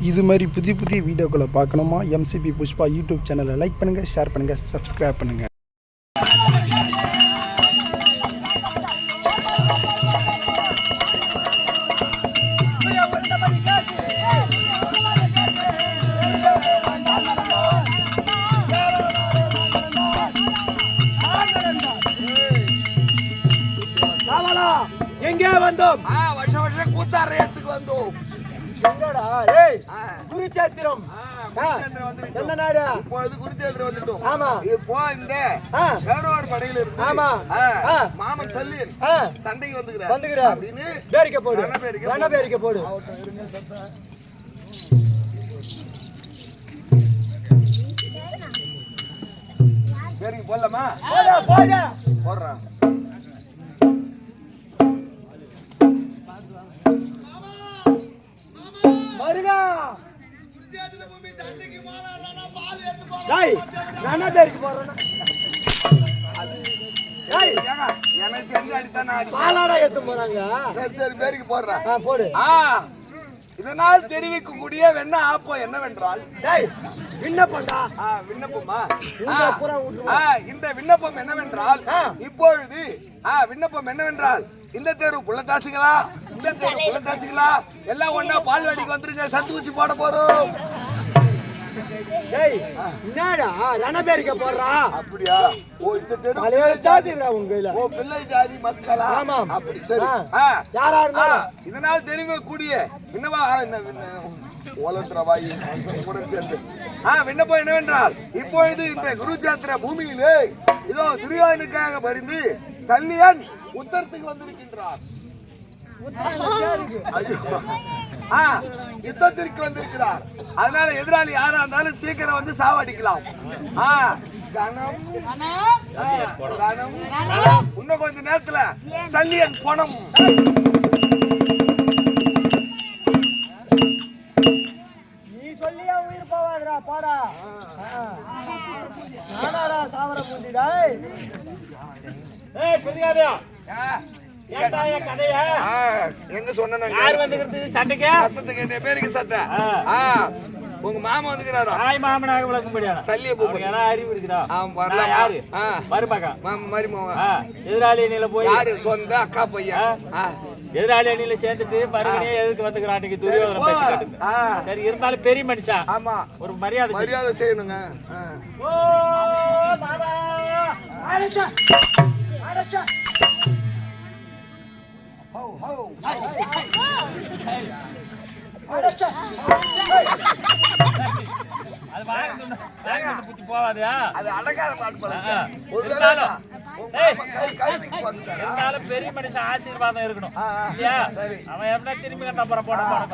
இது மாதிரி புதிய புதிய வீடியோக்களை பார்க்கணுமா எம்சிபி புஷ்பா யூடியூப் சேனலை லைக் பண்ணுங்கள், ஷேர் பண்ணுங்கள், சப்ஸ்கிரைப் பண்ணுங்கள். எங்கே வந்தோம்? வருஷம் வருஷம் கூத்தாடுற இடத்துக்கு வந்தோம். எங்கடா? ஏய், குருச்சேத்திரம். என்ன நாடு? இப்போது குருச்சேத்திரம் வந்துட்டோம். ஆமா. இப்போ இந்த வேறொரு படையில இருந்து ஆமா மாமன் சல்லியன் சண்டைக்கு வந்துக்கிறார் அப்படின்னு பேரிக்க போடு. பேரிக்க போடு. பேருக்கு போடலாமா? போடுறான். இதனால் தெரிவிக்கக்கூடிய வெண்ண ஆப்பம் என்னவென்றால் இந்த விண்ணப்பம் என்னவென்றால் இப்பொழுது விண்ணப்பம் என்னவென்றால் இந்த தேர்வு புள்ளத்தாசிகளா எல்லாம் ஒன்னா பால்வாடிக்கு வந்துருங்க, சத்து ஊசி போட போறோம். அப்படியா? ஓ, இந்த தெரு பிள்ளை ஜாதி மக்களா? அப்படி சரி. இதனால் தெரிவிக்கக்கூடிய விண்ணப்பம் என்னவென்றால் இப்பொழுது இந்த குருச்சேத்திர பூமியிலே இதோ துரியோதனுக்காக பரிந்து சல்லியன் உத்தரத்துக்கு வந்திருக்கின்றார். யுத்தத்திற்கு வந்திருக்கிறார். அதனால எதிராளி யாரா இருந்தாலும் சீக்கிரம் வந்து சாவடிக்கலாம். இன்னும் கொஞ்ச நேரத்துல சல்லியன் பணம். நீ சொல்லியா உயிர் போவாதரா பாடா. நானாடா சாவர பூண்டிடா. ஏய் பெரியாரியா எங்க சொன்ன சண்டைக்கு சத்தத்துக்கு என்ன பேருக்கு சத்த உங்க மாமா வந்துக்கிறாரோ? மாமனாக விளக்கும்படியான சல்லிய அறிவு இருக்குதா? யாரு மருமகா எதிராளி அணியில போய் யாரு சொந்த அக்கா பையன் எதிராளி அணியில சேர்ந்துட்டு மறுபடியும் எதுக்கு வந்துக்கிறான் துரியோதனை பேசி காட்டுங்க. சரி, இருந்தாலும் பெரிய மனுஷன். ஆமா, ஒரு மரியாதை செய்யணுங்க. ஓ மாமா பெரிய மனுஷன் ஆசீர்வாதம் இருக்கணும். அவன் என்ன திரும்பி கட்ட போற போட போறோம்.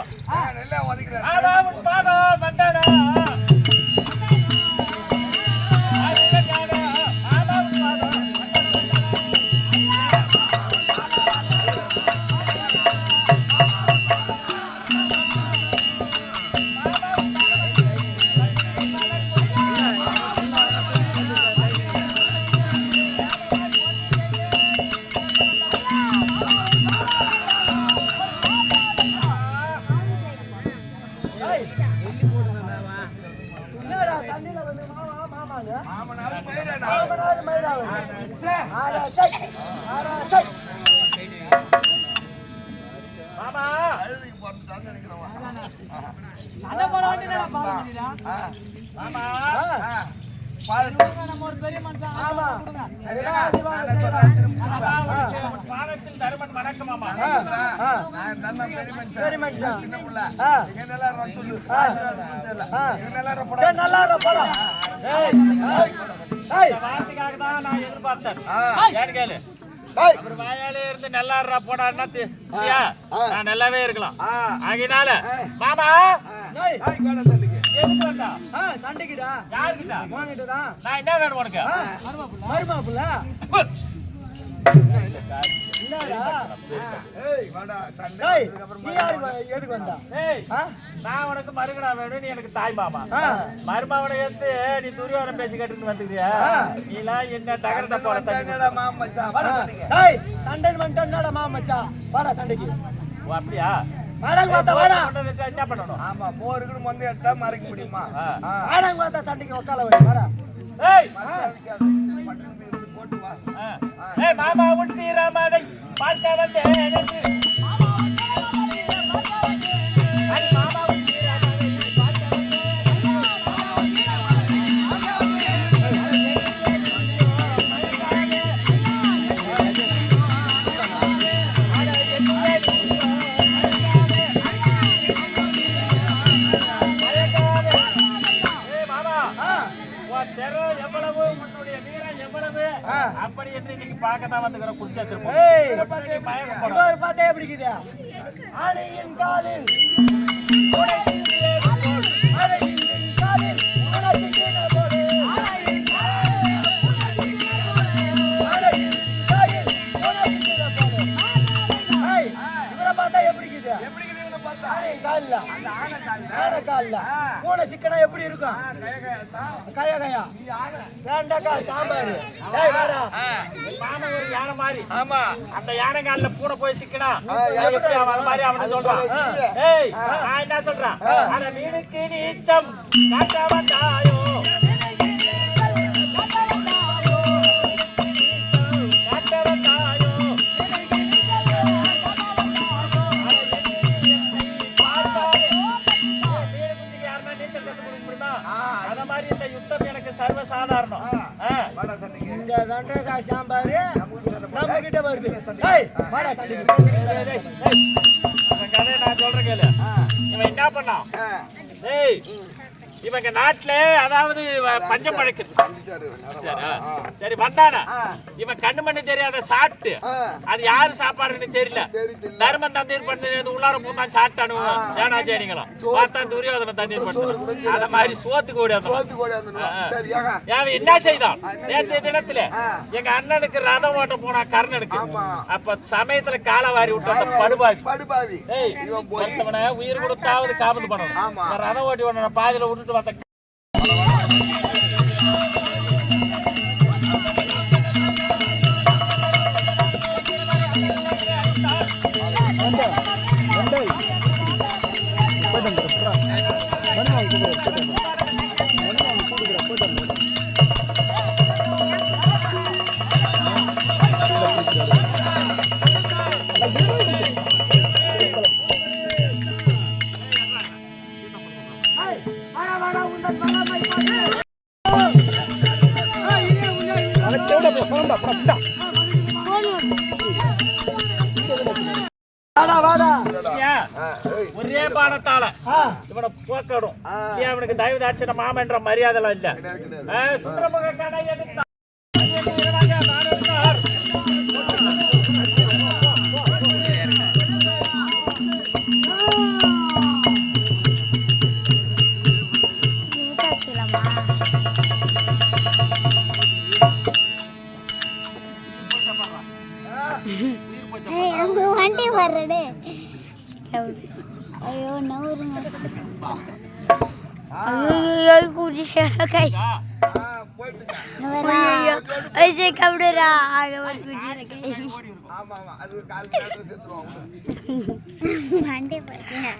நான் எதிர்பார்த்தேன். வாயாலே இருந்து நல்லா போடான்னா நான் நல்லாவே இருக்கலாம். ஆகினால மாமா சண்டைக்குடா. யாருக்கிட்ட? நான் என்ன வேணும் உனக்கு? மருமாப்புல நான் உனக்கு மருகனா வேணும், நீ எனக்கு தாய் மாமா. மருமாவனை எடுத்து நீ துரியோதனை பேசி கட்டுன்னு வந்துக்கிறியா? நீ எல்லாம் என்ன தகரத்தை போட சண்டை வந்துட்டா மாமச்சா வாடா சண்டைக்கு. அப்படியா? வாடகை பார்த்தா வாடா. என்ன பண்ணணும்? ஆமா போருக்கு வந்து எடுத்தா மறைக்க முடியுமா? வாடகை பார்த்தா தண்ணிக்கு உக்கால வை வாடா. ஏய் போட்டு வா. ஏய் மாமா உண்டீராமாதை பார்க்க வந்தேன் அடி மாமா உண்டீராமாதை பார்க்க எவ்வளவு உன்னுடைய வீரம் எவ்வளவு அப்படி என்று நீங்க பார்க்கத்தான் வந்துக்கிற குடிச்சிருப்போம். இவர் பார்த்தா எப்படி இருக்குது? ஆணையின் காலில் ஆணையின் காலில் உனக்கு கீழே போடு. ஆணையின் காலில் உனக்கு கீழே போடு. ஏய், இவரை பார்த்தா எப்படி இருக்குது? எப்படி இருக்குதுன்னு பார்த்தா ஆணையின் காலில் ஆனை காலில் பூனை சிக்கனா எப்படி இருக்கும்? கயா கயா வேண்டாக்கா சாம்பார். ஏய் வாடா. மாமா ஒரு யானை மாதிரி. ஆமா அந்த யானை காலில் பூனை போய் சிக்கனா எப்படி அவன் மாதிரி அவனை சொல்றான். ஏய் நான் என்ன சொல்றேன்? அந்த வீடுக்கு நீச்சம் காட்ட வந்தாயோ காட்ட வந்தாயோ அத மாதிரி இந்த யுத்தம் எனக்கு சர்வ சாதாரணம். இந்த வெண்டைக்காய் சாம்பார் நம்ம கிட்ட வருது. ஏய் வாடா சண்டைக்கு. கதையை நான் சொல்றேன் கேளு. இவன் என்ன பண்ணான்? ஏய் இவங்க நாட்டுல அதாவது பஞ்சம் பழக்குது. சரி வந்தானா இவன் கண்ணு மண்ணு தெரியாத சாப்பிட்டு அது யாரு சாப்பாடுன்னு தெரியல. தர்மம் தண்ணீர் பண்ணி உள்ளார பூந்தான் சாப்பிட்டானு சேனா சேனிங்களும் பார்த்தா துரியோதன தண்ணீர் பண்ணு அத மாதிரி சோத்துக்கு ஓடியான். என்ன செய்தான்? நேற்றைய தினத்துல எங்க அண்ணனுக்கு ரதம் ஓட்ட போனா கர்ணனுக்கு அப்ப சமயத்துல காலவாரி விட்டு அந்த படுபாவி ஏய் ஒருத்தவனை உயிர் கொடுத்தாவது காபந்து பண்ணணும். ரதம் ஓட்டி ஒண்ணு பாதியில விட்டுட்டு வந்த ஒரே பானத்தால இவனை போக்கடும். அவனுக்கு தயவு தாட்சின மாமன்ற மரியாதை எல்லாம் இல்ல. சுந்தரமுக கடை எடுத்தான். வண்டி வர்றடு ஐயோ நவுருங்க ஐயோ குடிச்ச கை ஐயோ ஐசே கபடுறா ஆக ஒரு குடிச்ச கை ஆமா ஆமா அது கால் கால் செத்துறோம். வண்டி பாத்தியா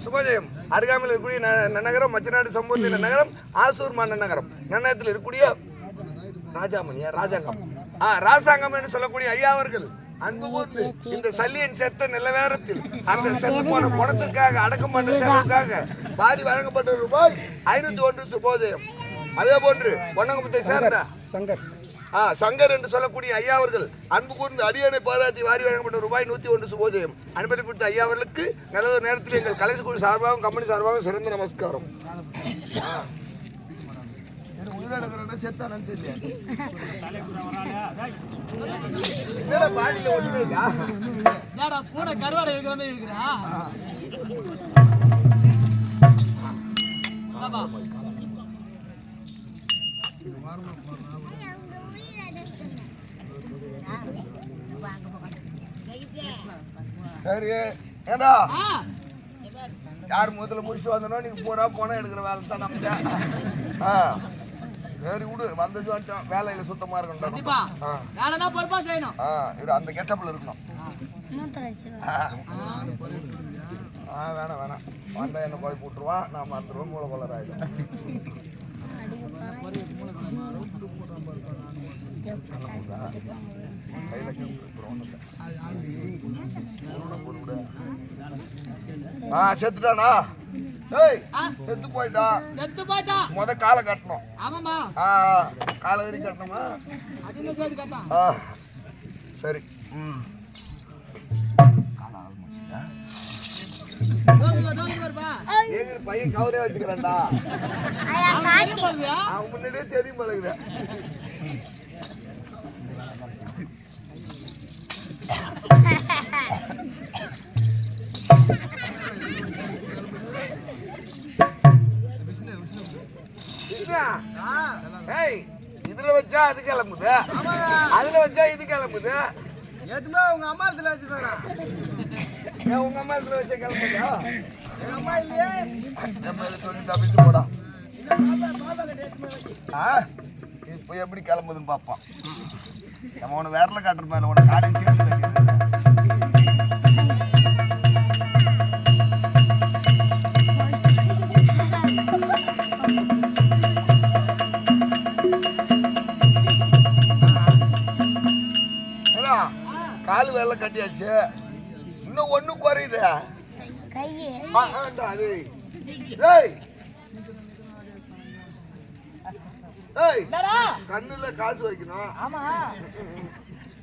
சுபஜயம் அருகாமையில் இருக்கக்கூடிய நன்னகரம் மச்சநாடு சம்பவத்தில் நகரம் ஆசூர் நன்னகரம் நன்னகரத்தில் இருக்கக்கூடிய ராஜாமணியா ராஜாங்கம் ராசாங்கம் என்று சொல்லக்கூடிய ஐயா அவர்கள் அன்பு கூர்ந்து இந்த சல்லியன் செத்த நிலவேரத்தில் அந்த செத்து போன பணத்திற்காக அடக்கம் பண்ண செலவுக்காக பாதி வழங்கப்பட்ட ரூபாய் 501 சுபோதயம். அதே போன்று பொன்னங்குப்பத்தை சேர்ந்த சங்கர் என்று சொல்லக்கூடிய ஐயா அவர்கள் அன்பு கூர்ந்து அடியனை பாராட்டி வாரி வழங்கப்பட்ட ரூபாய் 101 சுபோதயம் அனுப்பி கொடுத்த ஐயா அவர்களுக்கு நல்ல நேரத்தில் எங்கள் கலைஞர் குழு சார்பாகவும் கம்பெனி சார்பாகவும் சிறந்த நமஸ்காரம். கருவாடை இருக்கிற மாதிரி இருக்கிறா. சரி ஏண்டா யார் முதல்ல முடிச்சுட்டு வந்தனோ நீங்க போனா எடுக்கிற வேலை தான் நமக்கு. சரி விடு, வந்தது வந்துட்டோம். வேலையில சுத்தமா இருக்கணும். வேலைனா பொறுப்பா செய்யணும். இது அந்த கெட்டப்ல இருக்கணும். வேணாம் வந்தா என்ன போய் போட்டுருவான். நாம அந்த ரூம் மூல கொள்ளர் ஆயிடும். செத்துட்டானா? செத்து போயிட்டான். முத காலை கட்டணும். காலை வரி கட்டணுமா? சரி. பையன் கவரே வச்சுக்கிறேன்டா. அவன் முன்னாடியே தெரியும் பழகுற. இதுல வச்சா அது கிளம்புது, அதுல வச்சா இது கிளம்புது. ஏத்துமா உங்க அம்மா இதுல வச்சுப்பாங்க. உங்க அம்மா இதுல வச்சா கிளம்புதா? எங்க அம்மா இல்லையே. சொல்லி தப்பிச்சு போடா. இப்ப எப்படி கிளம்புதுன்னு பாப்பான். நம்ம உன வேறல காட்டுற மாதிரி உன காலையும் சேர்த்து காலு வேலை கட்டியாச்சு. இன்னும் ஒண்ணு குறையுது. கண்ணுல காசு வைக்கணும்.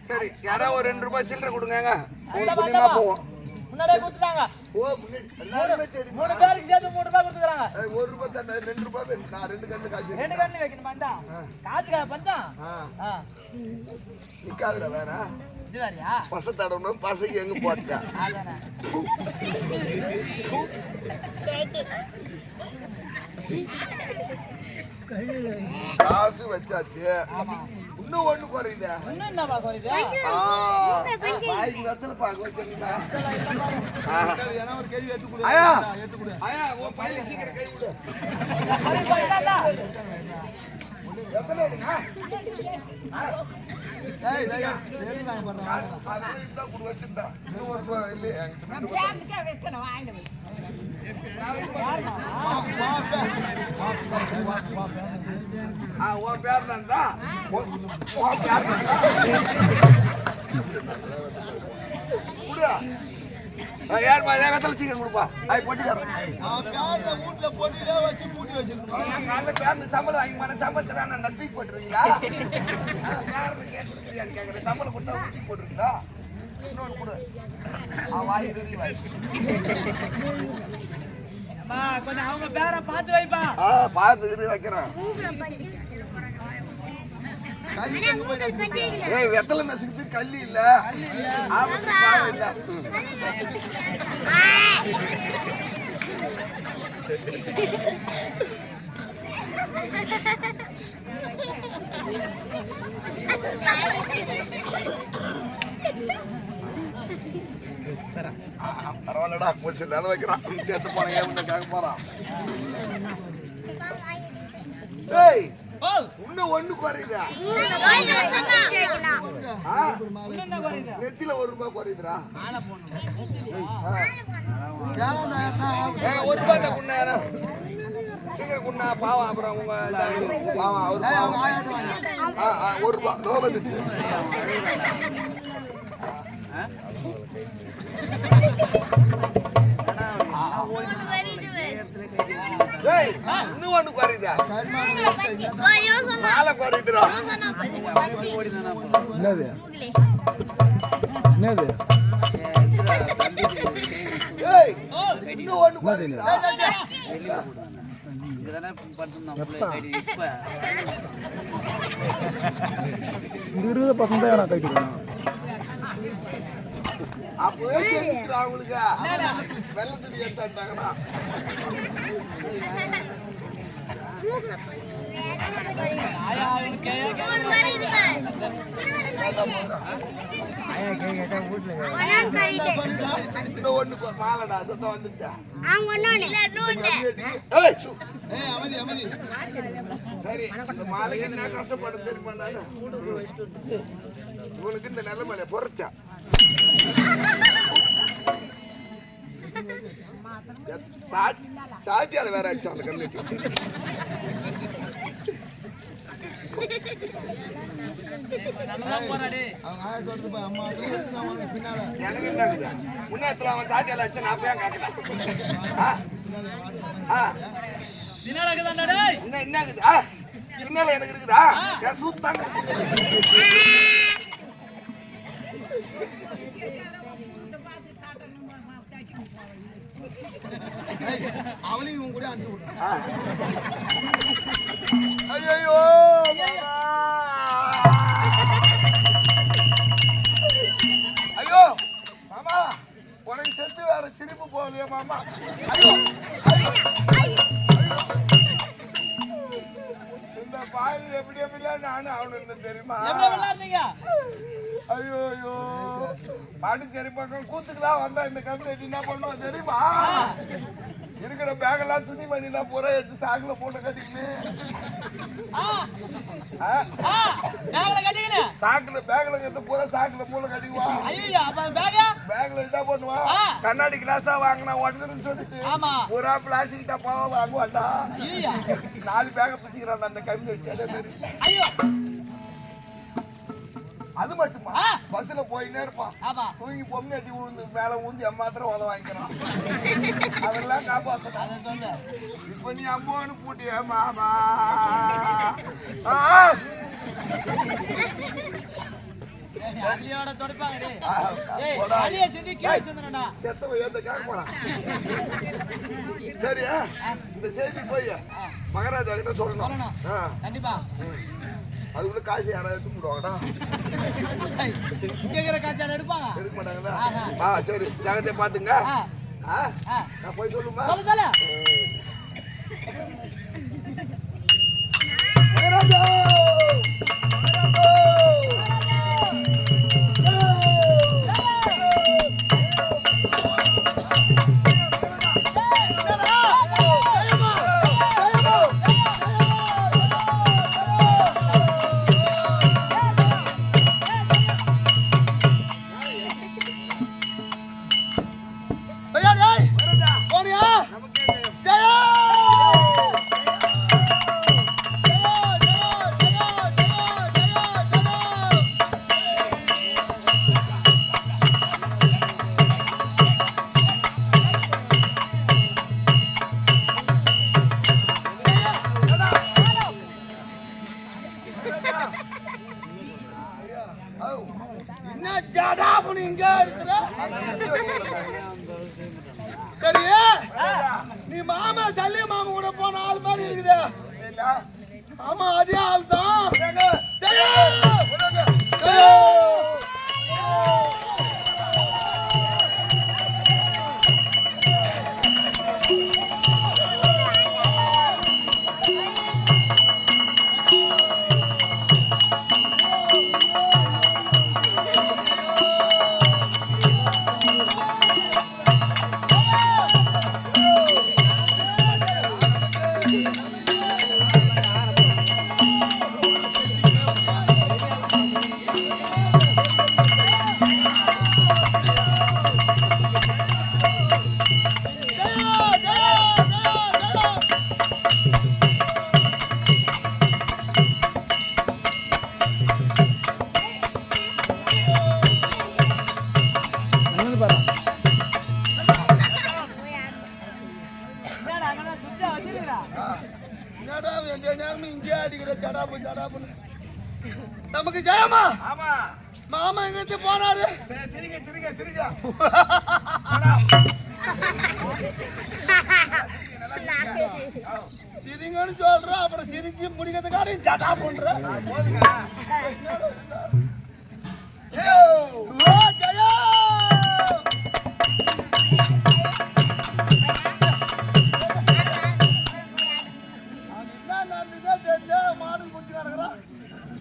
சரி, யாரோ ஒரு 2 ரூபாய் சில்லறை கொடுங்க. போவோம். முன்னாடியே கொடுத்துட்டாங்க. எல்லாருமே தெரியும். 3 பேருக்கு சேர்த்து 3 ரூபாய் கொடுத்துறாங்க. 1 ரூபாய் தானே, 2 ரூபாய் வேணும். நான் 2 கண்ணு காசு. 2 கண்ணு வைக்கணும் பந்தா. காசுக்காக பந்தா. நிக்காதுடா வேற. இது வேறயா? பச தடவணும். பசைக்கு எங்க போட்டா? அதானே. காசு வச்சாச்சு. இன்னும் ஒண்ணு குறையுது. இன்னும் என்னப்பா குறையுது? வாய்க்கு வெத்தல பாக்க வச்சிருக்கீங்களா? ஏன்னா ஒரு கேள்வி எடுத்து கொடு. ஆயா உன் பையன் சீக்கிரம் கை விடு. எத்தனை எடுங்க? ஏய் டேய் ஏய் நான் பண்றேன். அது இந்த குடு வச்சிட்டா. இன்னும் ஒரு இல்ல என்கிட்ட வைக்கணும் வாங்க. உன் பேர் தான்டா. உன் பேர் தான்டா. குடுடா. யார் மா வெத்தல சீக்கிரம் கொடுப்பா. பொட்டிக்காரன். வீட்டுல பொட்டிலே வச்சு பூட்டி வச்சிருக்கோம். காலைல பேருந்து சம்பளம் வாங்கி மாட்டேன். சம்பளத்தை வேணா நட்டி போட்டுருவீங்களா? கேட்குறேன். சம்பளம் கொடுத்தா ஊட்டி போட்டுருக்கீங்களா? இன்னொரு கொடு. வாய் வாய் கொஞ்சம் அவங்க பேரை பார்த்து வைப்பா. பார்த்து வைக்கிறேன். ஏய் வெத்தலை நசுக்கு கல்லி இல்ல. இல்ல பரவாயில்லடா போச்சு. அதை வைக்கிறான். சேர்த்து போன கேட்க போறான். இன்னும் ஒண்ணு குறையுதா? நெத்தில 1 ரூபாய் குறையுதுடா. 1 ரூபாய் தான் குண்ணா. சீக்கிரம் குண்ணா. பாவம் அப்புறம் உங்க பாவம் அவரு 1 ரூபாய் தோலை நிறுத்து. இன்னும் ஒண்ணு குறையுதா? மாலை குறையுதுடா. என்னது என்னது இன்னும் ஒண்ணு குறையுதா? 20% தான் நான் கைட்டு அப்பவே தெரிஞ்சுடா அவங்களுக்கு. வெள்ளத்துடி எடுத்தாங்கன்னா ஆயா இன்னும் ஒண்ணு மாலடா அதுதான் வந்துட்டா சரி இந்த மாலையை நான் கஷ்டப்பட தெரியுமா இவனுக்கு இந்த நிலைமையில பொறுத்தா சாட்டியால வேற ஆச்சு அந்த கம்யூனிட்டி எனக்கு என்ன முன்னேற்ற அவன் சாட்டியால அடிச்சு நான் போய் காக்கலாம் என்ன இருக்குதா பின்னால எனக்கு இருக்குதா சூத்தாங்க அவனையும் கூட அனுப்பிச்சு விட்டான். ஐயோ ஐயோ மாமா உனக்கு செத்து வேற சிரிப்பு போகலையே மாமா ஐயோ இந்த பாயில் எப்படி எப்படிலாம் நானும் அவனு தெரியுமா ஐயோ ஐயோ பாண்டிச்சேரி பக்கம் கூத்துக்குலாம் வந்தா இந்த கம்யூனிட்டி என்ன பண்ணுவோம் தெரியுமா இருக்கிற பேகெல்லாம் துணி மணிலாம் பூரா எடுத்து சாக்குல போட்டு கட்டிக்கிட்டு சாக்குல பேக்ல எடுத்து பூரா சாக்குல போல கட்டிக்குவான் பேக்ல என்ன பண்ணுவான் கண்ணாடி கிளாஸா வாங்கினா உடனே சொல்லிட்டு பூரா பிளாஸ்டிக் டப்பாவா வாங்குவாண்டா 4 பேக பிடிக்கிறான் அந்த கம்யூனிட்டி அது மட்டுமா பஸ்ல போயினே இருப்பான் தூங்கி பொம்மை அடி விழுந்து மேல ஊந்தி அம்மாத்திரம் உத வாங்கிக்கிறான் அதெல்லாம் காப்பாத்தணும் இப்ப நீ அம்மானு பூட்டிய மாமா சரியா இந்த செய்தி போய் மகாராஜா கிட்ட சொல்லணும் கண்டிப்பா அதுக்குள்ள காசு யாராவது எடுத்து விடுவாங்கடா எடுக்க மாட்டாங்களா சரி ஜாகிரதையா பாத்துங்க நான் போய் சொல்லுமா நீ மாமா சல்லி மாமா கூட போன ஆள் மாதிரி இருக்குது ஆமா அதே ஆள் தான் நமக்கு ஜெயமா ஆமா மாமா எங்க போனாரு சிரிங்க சிரிங்க சிரிங்க சிரிங்கன்னு சொல்ற அப்புறம் சிரிச்சு முடிக்கிறதுக்காக ஜடா பண்ற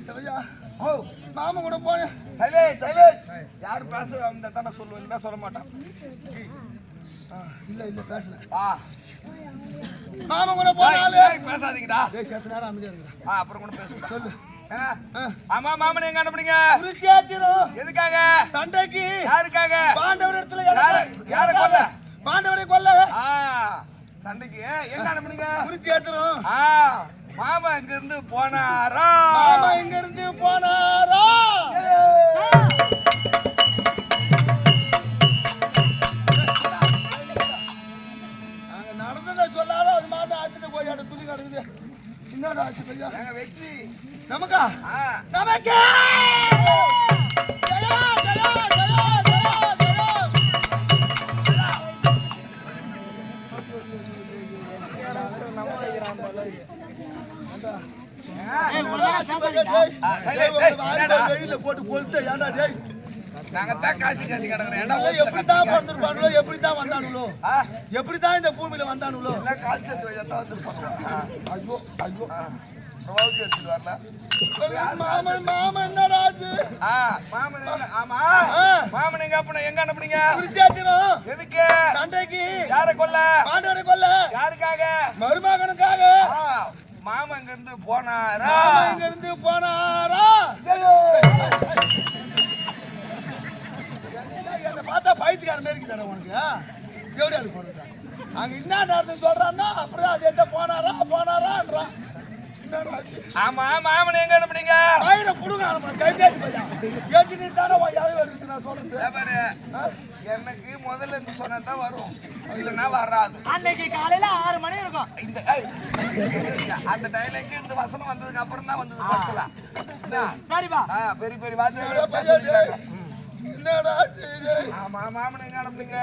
ஜெயா ஓ மாமன் கூட போனேன். சைலேஷ் சைலேஷ் யார் பேச அந்த தானே சொல்லுவேன் சொல்ல மாட்டான். இல்ல இல்ல பேசல. ஆ மாமன் கூட போனாலே பேசாதீங்கடா. டேய் செத்த நேரம் அமைதியா இருங்கடா. அப்புறம் கூட பேசுங்க. சொல்லு. ஆமா மாமன் எங்க அனுப்புறீங்க? குருச்சேத்திரம். எதுக்காக? சண்டைக்கு. யாருக்காக? பாண்டவர் இடத்துல யார கொல்ல? பாண்டவரை கொல்ல. சண்டைக்கு எங்க அனுப்புறீங்க? குருச்சேத்திரம். மாமா இங்க இருந்து போனாரா? மாமா இங்க இருந்து போனாரா? அங்க நடந்தத சொல்லாத அது மாதிரி ஆச்சுட்டு போய் அட துணி கிடக்குது. என்னடா ஆச்சு பையா? எங்க வெற்றி நமக்கா? நமக்கே! ஜெயா ஜெயா ஜெயா ஜெயா ஜெயா போட்டு கொளுத்த ஏன்டா டேய் நாங்க தான் காசி காந்தி கிடக்குறோம். எப்படித்தான் பிறந்திருப்பானுங்களோ எப்படித்தான் வந்தானுங்களோ எப்படித்தான் இந்த பூமியில வந்தானுங்களோ கால் சேர்த்து வச்சா வந்துருப்பாங்க. ஐயோ ஐயோ மாமன் மாமன் என்னடா ஆச்சு? மாமன் ஆமா மாமன் எங்க அப்ப எங்க அனுப்புனீங்க? குருச்சேத்திரம். எதுக்கு? சண்டைக்கு. யார கொல்ல? பாண்டவரை கொல்ல. யாருக்காக? மருமகனுக்காக. மாமா இங்க இருந்து போனாரா? மாமா இங்க இருந்து போனாரா? என்ன பார்த்தா பைத்தியக்கார மாதிரி இருக்குடா உனக்கு. எப்படி அது போறதா? அங்க என்ன நடந்து சொல்றான்னா அப்படியே அது போனாரா போனாரான்றான். ஆமா மாமன் எங்க அனுப்புனீங்க? பையனை புடுங்க அனுப்புறேன் கை பேசி பையா ஏற்றிட்டு தானே யாரும் வருது நான் சொல்றது. எனக்கு முதல்ல இருந்து சொன்னா தான் வரும், இல்லைன்னா வராது. அன்னைக்கு காலையில 6 மணி இருக்கும். இந்த அந்த டைலாக் இந்த வசனம் வந்ததுக்கு அப்புறம் தான் வந்தது. பார்க்கலாம் சரிப்பா. பெரிய பெரிய வார்த்தை. என்னடா ஆமா மாமன் எங்க அனுப்புனீங்க?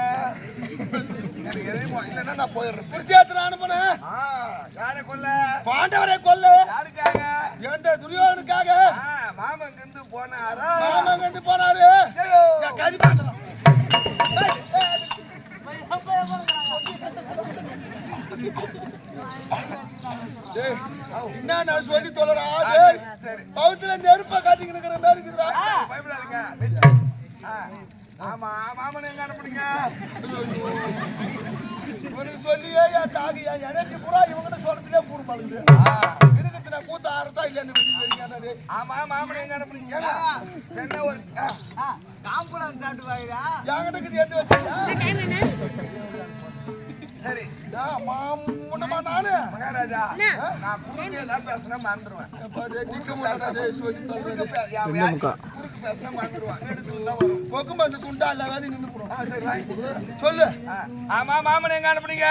எனக்கு எதுவும் இல்லைன்னா நான் போயிடுறேன். குருச்சேத்திரம் அனுப்புனேன். யாரை கொல்ல? பாண்டவரை கொல்ல. யாருக்காக? எந்த துரியோதனுக்காக. மாமா இங்க இருந்து போனாரா? மாமா இங்க இருந்து போனாரு. கதி பாக்கலாம். என்ன நான் சொல்லி தொலைடா. பவுத்துல நெருப்ப காட்டிக்கிட்டு இருக்கிற மாதிரி இருக்குதுடா. பயப்படாதீங்க. ஆமா மாமன் எங்க அனுப்புனீங்க? இவனுக்கு சொல்லியே என் தாகி என் எனர்ஜி பூரா இவங்கிட்ட சொல்றதுலே பூர் பழுது. இதுக்கு நான் கூத்த ஆறதா இல்லைன்னு. ஆமா மாமன் எங்க அனுப்புனீங்க? என்ன ஒரு காம்புலாம் சாப்பிட்டு வாயிடா. என்கிட்ட எடுத்து வச்சியா? சரி மாமுன்னமா நானு மகாராஜா நான் குறுக்கு ஏதாவது பேசினா மறந்துடுவேன். குறுக்கு பேசினா மறந்துடுவான். கொக்குமா அந்த துண்டா இல்ல வேதி நின்று போறோம். சொல்லு. ஆமா மாமன் எங்க அனுப்புனீங்க?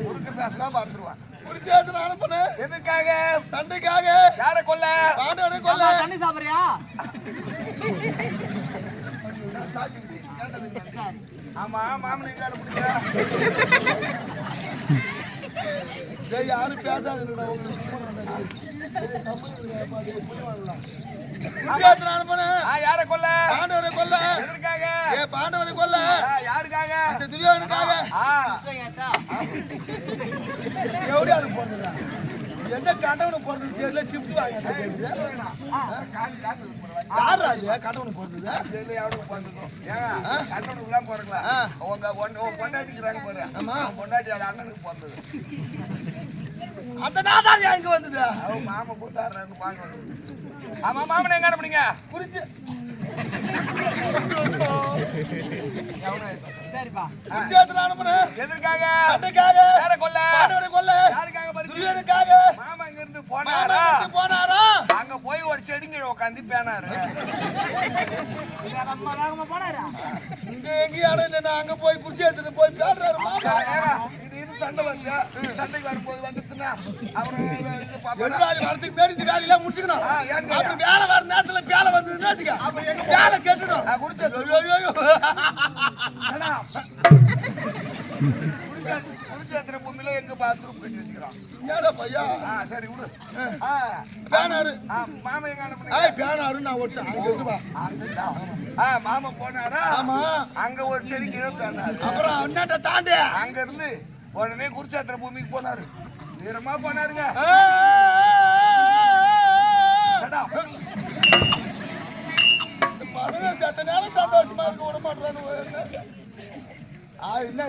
குறுக்கு பேசினா மறந்துடுவான். குருச்சேத்திரம் அனுப்புனேன். எதுக்காக? சண்டைக்காக. யாரை கொல்ல? பாண்டவரை கொல்ல. தண்ணி சாப்பிடுறியா? ஆமா மாமன் எங்க அனுப்புனீங்க? யாரும் பேசாது. குருச்சேத்திரம் அனுப்புனேன். யாரை கொல்ல? பாண்டவரை கொல்ல. எதற்காக? பாண்டவரை கொல்ல. யாருக்காக? அந்த துரியோதனுக்காக. எப்படி அது போறதுடா? எந்த கண்டவனுக்கு போறது தெரியல. ஷிஃப்ட் வாங்க யாரா இது கண்டவனுக்கு போறது? பொண்டாட்டி அண்ணனுக்கு பிறந்தது. அந்த நாதாரியா இங்க வந்தது? மாமா கூத்தாடுறான்னு பாங்க. ஆமா மாமன் எங்க அனுப்புனீங்க? குறிச்சு சரிப்பா. குருச்சேத்திரம் அனுப்புனேன். எதற்காக? சண்டைக்காக. யாரை கொல்ல? பாண்டவரை கொல்ல. யாருக்காக? துரியோதனுக்காக. மாமா இங்க இருந்து மாமா போனாரா? இருந்து போனாரா? அங்க போய் ஒரு செடிங்க உட்காந்து பேனாரு. நம்ம வேகமா போனாரா? இங்க எங்கேயும் இடம் இல்லைன்னா அங்க போய் குருச்சேத்திரம் போய் பேடுறாரு மாமா. இது சண்டை வந்து சண்டைக்கு வரும்போது வந்துச்சுன்னா அவரு எதிராளி வரதுக்கு முன்னாடி இந்த வேலையெல்லாம் முடிச்சுக்கணும். அப்படி வேலை வர நேரத்துல பேலை வந்ததுன்னு வச்சுக்க. வேலை கெட்டுடும். குருச்சேத்திர பூமியில எங்க பாத்ரூம் கட்டி வச்சுக்கிறான். என்னடா பையா? சரி விடு. பேனாரு. மாமா எங்க அனுப்புனீங்க? பேனாரு நான் ஒட்டு அங்க இருந்து வா. மாமா போனாரா? ஆமா. அங்க ஒரு செடி கீழே பேனாரு. அப்புறம் என்னட்ட தாண்டி அங்க இருந்து உடனே குருச்சேத்திர பூமிக்கு போனாரு. வீரமா போனாருங்க.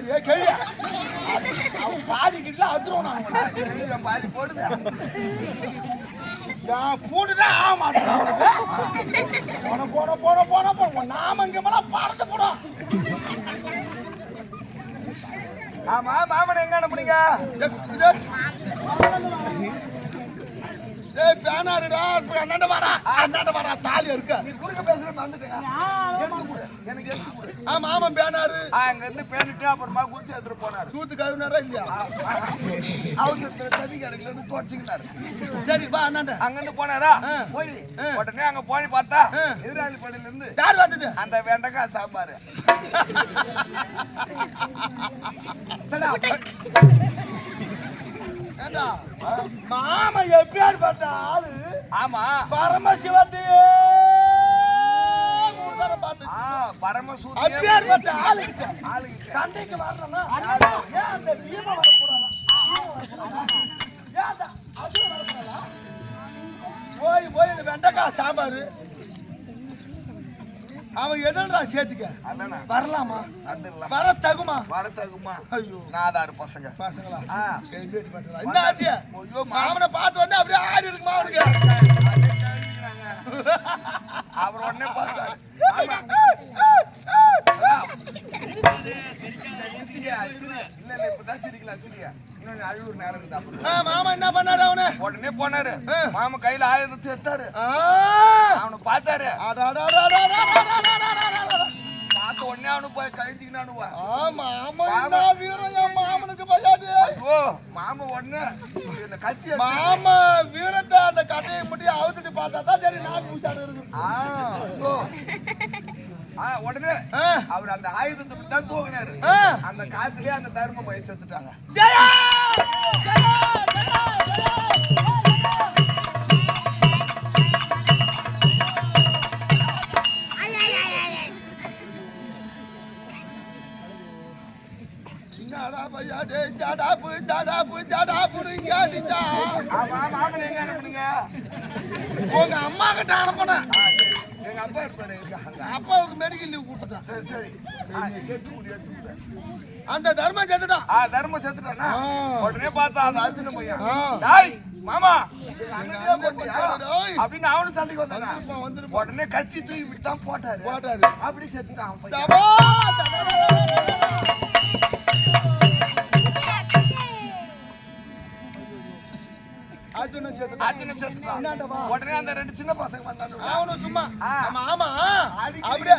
ஏ கேள்வி அவன் பாதி கிட்ட அதுரும் நான் பாதி போடுங்க நான் கூடுதான் ஆக மாட்டேன் போன நாம இங்க மேலாம் பார்த்து போடும் ஆமா மாமன் எங்க அனுப்புனீங்க ஏய் பேனாருடா அண்ணாண்ட வாடா தாலி இருக்க நீ குறுக்க பேசுற வந்துட்டேங்க எனக்கு எடுத்து கொடு ஆமா பேனாரு அங்க இருந்து பேனிட்டு அப்புறமா குச்சி எடுத்துட்டு போனாரு தூத்து கழுவினாரா இல்லையா அவசரத்துல தண்ணி கிடைக்கலன்னு தோச்சிக்கினாரு சரி வா அண்ணாண்ட அங்க இருந்து போனாரா போய் உடனே அங்க போய் பார்த்தா எதிராளி படையில இருந்து யார் வந்தது அந்த வெண்டைக்காய் சாம்பாரு ஏண்டா மாமா எப்பயார் பார்த்த ஆளு ஆமா பரமசிவத்தையே பரமசூத்திரம் எப்பயார் பார்த்த ஆளு சண்டைக்கு வரணும்னா ஏன் அந்த பீமா வரக்கூடாதா போய் இந்த வெண்டைக்காய் சாம்பாரு அவன் எதிரா சேர்த்துக்க வரலாமா வர தகுமா ஐயோ நாதாரு பசங்களா என்ன ஆச்சு மாமனை பார்த்து வந்து அப்படியே ஆடி இருக்குமா அவனுக்கு அவர் உடனே பார்த்தாரு மாமா என்ன பண்ணாரு அவனு உடனே போனாரு மாமா கையில ஆயுதத்தை எடுத்தாரு அவனை பார்த்தாரு பார்த்த உடனே அவனு போய் கழிச்சுக்கினானு மாமனுக்கு பையாடு மாமா உடனே இந்த கத்தி மாமா வீரத்தை அந்த கதையை மட்டும் அவுத்துட்டு பார்த்தா தான் சரி நாக்கு ஊசாடு இருக்கு உடனே அவர் அந்த ஆயுதத்தை தான் தூக்கினாரு அந்த காத்துலயே அந்த தர்ம பயிர் செத்துட்டாங்க என்னடா பையாடே ஜடாப்பு அடிச்சா மாமன் எங்க அனுப்புனீங்க உங்க அம்மா கிட்ட அனுப்புனேன் எங்க அப்பா இருப்பாரு அப்பாவுக்கு மெடிக்கல் லீவ் கொடுத்துட்டான் சரி எடுத்து அந்த தர்மம் செத்துட்டான் தர்மம் செத்துட்டானா உடனே பார்த்தா அந்த அர்ஜுன பையன் டாய் மாமா அப்படின்னு அவனு சண்டைக்கு வந்தான் உடனே கத்தி தூக்கி விட்டுதான் போட்டாரு அப்படி செத்துட்டான் உடனே அந்த ரெண்டு சின்ன பசங்க வந்தாங்க அவனும் சும்மா ஆமா அப்படியே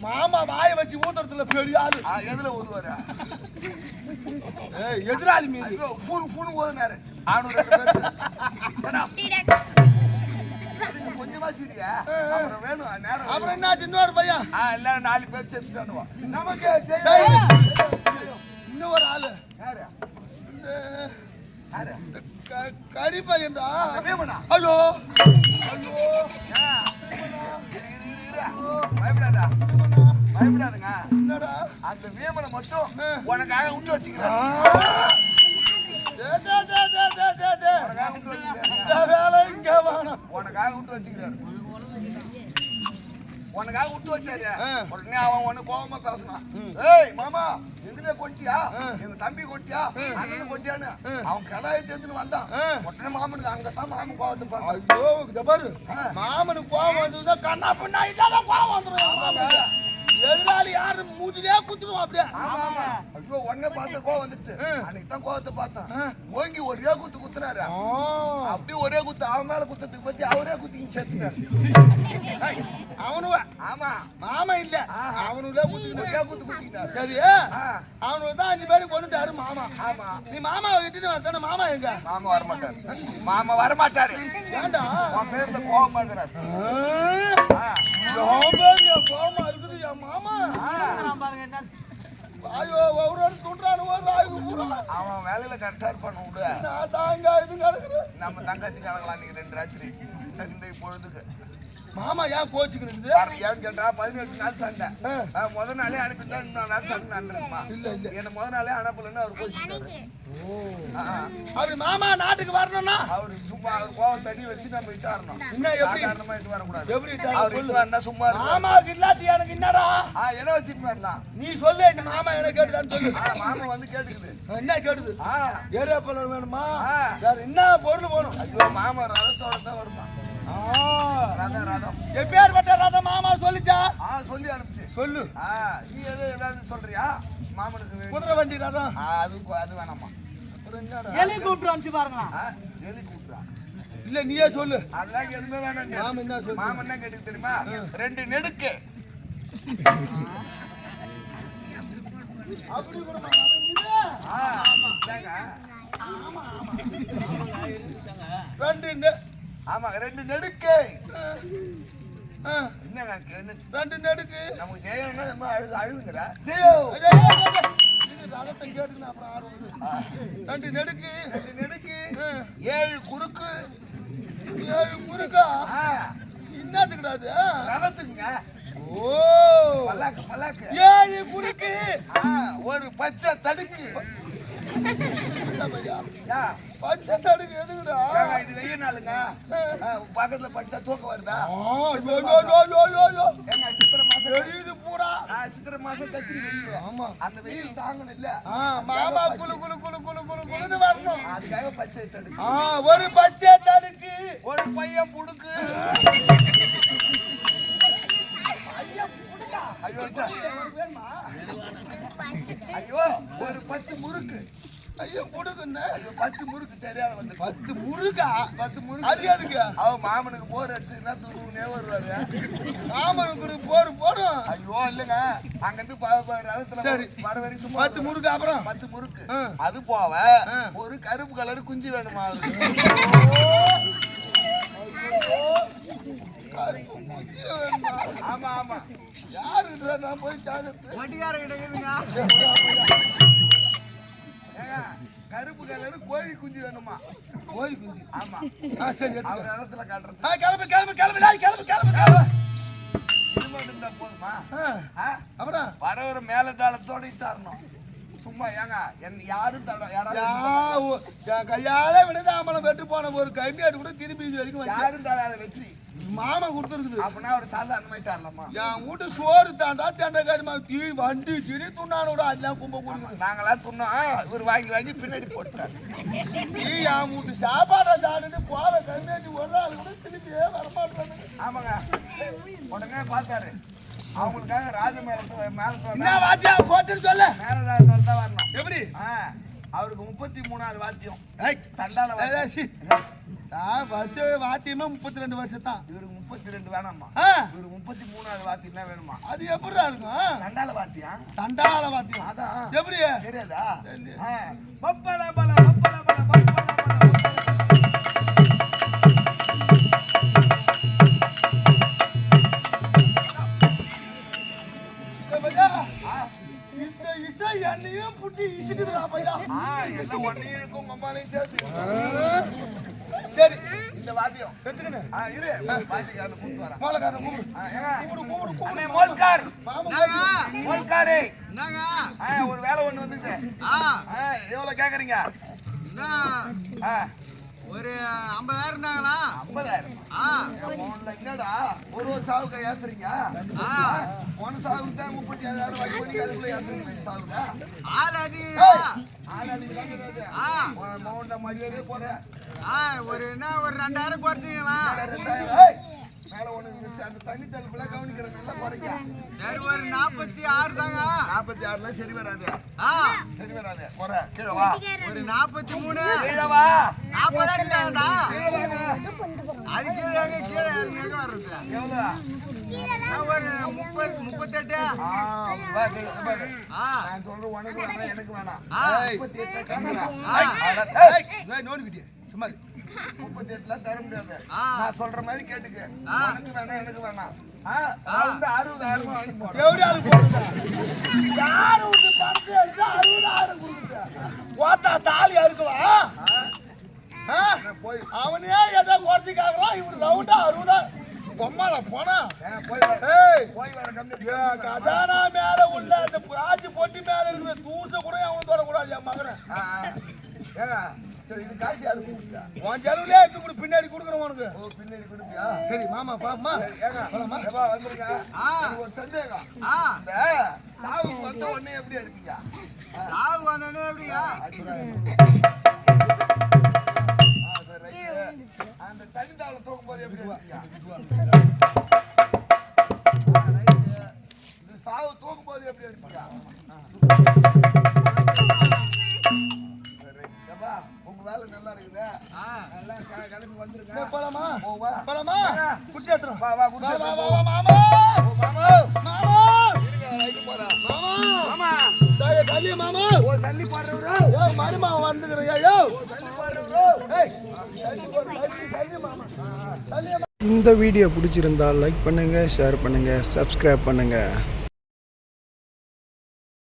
மாமா வாய வச்சு ஊத்துறதுல பெரிய ஆளு எதுல ஊதுவாரு எதிராளி மீது ஓதுனாரு கொஞ்சமா சீரியா வேணும் நேரம் அப்புறம் என்ன இன்னொரு பையன் எல்லாரும் 4 பேர் சேர்த்துட்டானுவா நமக்கு இன்னொரு ஆளு கறி பையன்டா ஐயோ பயப்படாதுங்க என்னடா அந்த வேமனை மட்டும் உனக்காக விட்டு வச்சுக்கிறேன் வேலை இங்க வேணும் உனக்காக விட்டு வச்சுக்கிறாரு உனக்காக விட்டு வச்சாரு உடனே அவன் ஒண்ணு கோபமா பேசினான் ஏய் மாமா எதுல கொட்டியா எங்க தம்பி கொட்டியா அண்ணன் கொட்டியான்னு அவன் கடாயை தெரிஞ்சுன்னு வந்தான் உடனே மாமனுக்கு அங்கதான் மாமன் கோவத்தை பார்த்தான் ஐயோ இத பாரு மாமனுக்கு கோவம் வந்ததுன்னா கண்ணா பின்னா இல்லாத கோவம் வந்துடும் எதிராளி யாரு மூஞ்சிலே குத்துடும் அப்படியே ஐயோ உடனே பார்த்த கோவம் வந்துட்டு அன்னைக்கு தான் கோவத்தை பார்த்தான் ஓங்கி ஒரே குத்துறாரு அப்படியே ஒரே குத்து அவன் மேல குத்துறதுக்கு பத்தி அவரே குத்திக்கு சேர்த்துட்டாரு அவனுவ ஆமா மாமா இல்ல அவனுல குத்திக்கிட்டாரு சரி அவனுக்கு தான் 5 பேரும் கொண்டுட்டாரு மாமா ஆமா நீ மாமாவை விட்டுட்டு வரத்தானே மாமா எங்க மாமா வரமாட்டாரு ஏண்டா உன் பேர்ல கோவம் பாக்குறாரு கோவமா இருக்குது என் மாமா ஐயோ ஒவ்வொரு துண்டானு அவன் வேலையில கரெக்டா இருப்பானு விடு நான் தாங்க இது கிடக்குது நம்ம தங்கச்சி கலக்கலாம் நீங்க 2 ராத்திரி இந்த பொழுதுக்கு மாமா ஏன் கோச்சுக்கிறது ஏன்னு கேட்டா 18 நாள் சண்டை முதல் நாளே அனுப்பிட்டா இன்னொரு நாள் சண்டை நடந்துருக்குமா இல்ல என்ன முதல் நாளே அனுப்பலன்னு அவர் கோச்சுக்கிறாரு அவரு மாமா நாட்டுக்கு வரணும்னா அவரு சும்மா கோவம் தண்ணி வச்சு நம்ம விட்டாரணும். என்ன எப்படி சாதாரணமா இட்டு வரக்கூடாது. எப்படி அவர் இட்டு வரனா சும்மா இருக்கு. மாமாவுக்கு இல்லாட்டி எனக்கு என்னடா எதை வச்சுட்டு வரலாம்? நீ சொல்லு இந்த மாமா என்ன கேட்டுதான்னு சொல்லு. மாமா வந்து கேட்டுக்குது. என்ன கேட்டுது? ஏரியா பலர் வேணுமா? ஆ. வேற என்ன பொருள் வேணும்? ஐயோ மாமா ரதத்தோட தான் வருமா? ரதம் எப்பேற்பட்ட ரதம் மாமா சொல்லிச்சா? சொல்லி அனுப்பிச்சு. சொல்லு. நீ ஏதாவது சொல்றியா? மாமனுக்கு குதிரை வண்டி ரதம் அது வேணாமா? எலி கூப்பிட்டு அனுப்பிச்சு பாருங்க. எலி கூப்பிடுறா இல்ல நீயே சொல்லு. அதெல்லாம் எதுவுமே வேணாம். மாமன் என்ன சொல்லு? மாமன் என்ன கேட்டு தெரியுமா? 2 நெடுக்கு. அப்படி கூட ஆமா 2 நெடுக்கு. என்னங்க 2 நெடுக்கு? நமக்கு ஜெயம்னா நம்ம அழுகுங்கிற ரதத்தை கேட்டு அப்புறம் 2 நெடுக்கு 7 குறுக்கு. 7 குறுக்கா? என்னத்துக்குடாது? ரதத்துக்குங்க. ஓ பல்லாக்கு பல்லாக்கு. 7 குறுக்கு. ஒரு பச்சை தடுக்கு. பச்சை தடுக்கு எதுக்குடா? இது வெய்ய நாளுங்க. பக்கத்துல பட்டா தூக்கம் வருதா? சித்திரை மாசம் கத்திரி வெயில். ஆமா அந்த வெயில் தாங்கணும் இல்ல. மாமா குளு குளு குளு குளு குளு குளுன்னு வரணும். அதுக்காக பச்சை தடுக்கு. ஒரு பச்சை தடுக்கு. ஒரு பையன் புடுக்கு. ஐயோ ஒரு 10 முறுக்கு. ஐயோ புடுக்குன்னு 10 முறுக்கு தெரியாத வந்து 10 முறுக்கா? 10 முறுக்கு. அது எதுக்கு? அவன் மாமனுக்கு போர் அடிச்சுன்னா தூக்குனே வருவாரு. மாமனுக்கு போடும். ஐயோ இல்லங்க அங்க இருந்து ரதத்துல சரி வர வரைக்கும் 10 முறுக்கு. அப்புறம் 10 முறுக்கு. அது போவ ஒரு கருப்பு கலர் குஞ்சு வேணுமா? ஆமா ஆமா யாருன்றா நான் போய் சாதத்து கருப்பு கலர் கோழி குஞ்சு வேணுமா? கோழி குஞ்சு. ஆமா சரி அவர் இடத்துல காட்டுறது. கிளம்பு கிளம்பு கிளம்பு கிளம்பு. இது மட்டும் இருந்தா போதுமா? அப்புறம் வர ஒரு மேலதாளத்தோட இட்டாரணும். சும்மா ஏங்க யாரும் யாராவது கையால விடுதாமலம் வெட்டு போன ஒரு கைமியாட்டு கூட திரும்பி இது வரைக்கும் யாரும் தராத வெற்றி மாமா கொடுத்துருக்குது. அப்படின்னா ஒரு சாதாரணமாயிட்டாரலாமா? என் வீட்டு சோறு தாண்டா தேண்டக்காரிமா தீ வண்டி திரி துண்ணானோட அதெல்லாம் கும்ப போடுங்க. நாங்களாம் துண்ணோம். இவர் வாங்கி வாங்கி பின்னாடி போட்டார். நீ என் வீட்டு சாப்பாடை தாண்டுட்டு போற கைமியாட்டி ஒரு நாள் கூட திரும்பியே வரமாட்டாங்க. ஆமாங்க உடனே பார்த்தாரு. அவங்களுக்காக ராஜ மேல என்ன வாத்தியம் போட்டுன்னு சொல்ல மேலதாளத்தோட தான் வரணும். எப்படி? அவருக்கு 33வது வாத்தியம். தண்டால வாத்தியமே 32 வருஷம் தான். இவருக்கு 32 வேணாமா? இவருக்கு 33வது வாத்தியம் தான் வேணுமா? அது எப்படிடா இருக்கும்? தண்டால வாத்தியம். தண்டால வாத்தியம் அதான் எப்படி தெரியாதா? இந்த இசை என்னையும் புட்டி இசுக்குதுடா பையா. எல்லாம் ஒன்னே இருக்கும் உங்க அம்மாலையும் சேர்த்து. சரி இந்த வாத்தியம் எடுத்துக்கினேன். இரு வாத்தியக்காரனை கூப்பிட்டு வரேன். மோளக்காரனை கூப்பிடு. அண்ணே மோல்கார் மாமா மோல்காரே ஒரு வேலை ஒண்ணு வந்துச்சு. எவ்வளவு கேக்குறீங்க? ஒரு 50,000 இருந்தாங்களா? 50,000 என்னடா ஒரு சாவுக்கா ஏத்துறீங்க? போன சாவுக்கு தான் 37,000 வாங்கி பண்ணி அதுக்குள்ள ஏத்துறீங்க சாவுக்கா? ஆள் அதிகம் மௌண்ட மரியாதையே போறேன். ஒரு 2,000 குறைச்சிங்களா? மேல ஒண்ணு அந்த தண்ணி தடுப்புல கவனிக்கிற நல்லா குறைக்க. சரி ஒரு 46 தாங்க. 46ல சரி வராது. சரி வராது. குறை கீழே வா. ஒரு 43 கீழே வா. 40 இல்லடா. கீழே வாங்க. அது கீழே எங்க வருது? எவ்வளவு? ஒரு 38. வா கீழே வா. நான் சொல்ற உனக்கு வேணாம் எனக்கு வேணாம். 38 கம்மியா. நோடிக்கிட்டே சும்மா 38ல தர முடியாது. நான் சொல்ற மாதிரி கேட்டுக்க. உனக்கு வேணாம் எனக்கு வேணாம். 60,000 வாங்கி போடு. எவ்வளவு போடுங்க? யார் விட்டு பணத்தை எடுத்தா 60,000 கொடுக்குது. ஓத்தா தாலி அறுக்குவா? போய் அவனே ஏதோ குறைச்சிக்காகிறான். இவரு ரவுண்டா 60,000 பொம்மால போனா போய் வர கம்மி. கசானா மேல உள்ள அந்த ஆட்சி பொட்டி மேல இருக்கிற தூச கூட அவன் தொடக்கூடாது என் மகனை. சரி இது காசு யாரு கொடுத்தா? உன் செலவுலயே எடுத்து கொடு, பின்னாடி கொடுக்குறேன் உனக்கு. ஓ பின்னாடி கொடுப்பியா? சரி மாமா பாப்பமா. ஏங்க ஏப்பா வந்துருங்க. எனக்கு ஒரு சந்தேகம். இந்த சாவு வந்த உடனே எப்படி எடுப்பீங்க? சாவு வந்தோடனே எப்படியா? சரி ரைட். அந்த தண்ணி தாவல தூக்கும் போது எப்படி எடுப்பீங்க? ரைட். இந்த சாவு தூக்கும் போது எப்படி எடுப்பீங்க? ஏப்பா உங்க வேலை நல்லா இருக்குதே. நல்லா கிளம்பி வந்துருங்க. போலாமா? போவா. போலாமா? குச்சி ஏத்துறோம். வா வா குடி. வா வா வா மாமா. மாமா மாமா. இருங்க ரைட் போறா. மாமா. மாமா சாய சல்லி மாமா. ஓ சல்லி போடுறவரா? ஏய் மருமா வந்துக்கறயா யோ. சல்லி போடுறவரா? ஏய் சல்லி போடு. சல்லி மாமா. சல்லி இந்த வீடியோ பிடிச்சிருந்தா லைக் பண்ணுங்கள், ஷேர் பண்ணுங்கள், சப்ஸ்கிரைப் பண்ணுங்கள்.